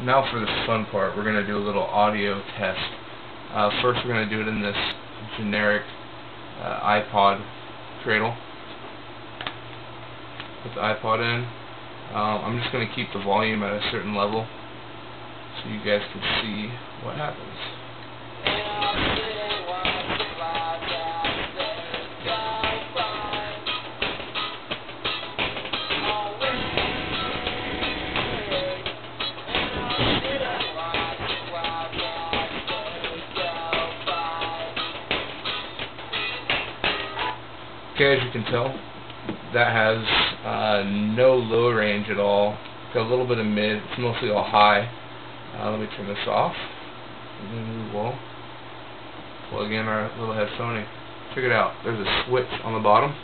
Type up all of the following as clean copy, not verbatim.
now for the fun part, we're going to do a little audio test. First we're going to do it in this generic iPod cradle. Put the iPod in. I'm just going to keep the volume at a certain level so you guys can see what happens. Okay, as you can tell, that has no low range at all. Got a little bit of mid. It's mostly all high. Let me turn this off. And we will plug in our little headphone. Check it out. There's a switch on the bottom.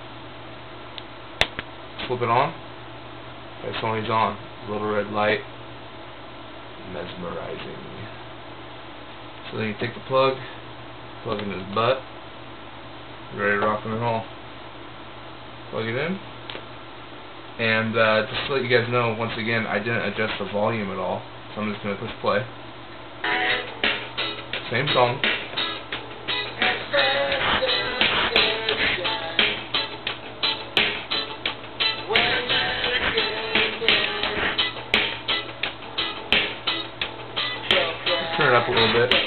Flip it on. Headphone is on. Little red light. Mesmerizing. So then you take the plug it in his butt. You're ready to rock and roll. Plug it in, and just to let you guys know, once again, I didn't adjust the volume at all, so I'm just going to push play. Same song. Turn it up a little bit, so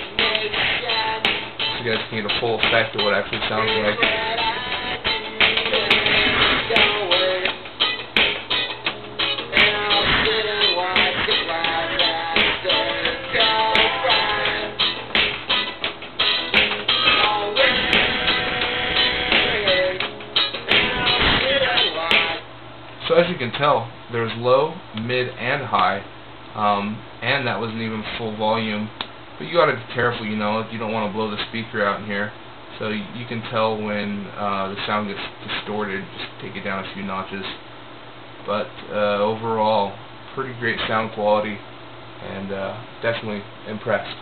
you guys can get a full effect of what it actually sounds like. So as you can tell, there's low, mid, and high, and that wasn't even full volume. But you gotta be careful, you know, you don't want to blow the speaker out in here. So you can tell when the sound gets distorted. Just take it down a few notches. But overall, pretty great sound quality, and definitely impressed.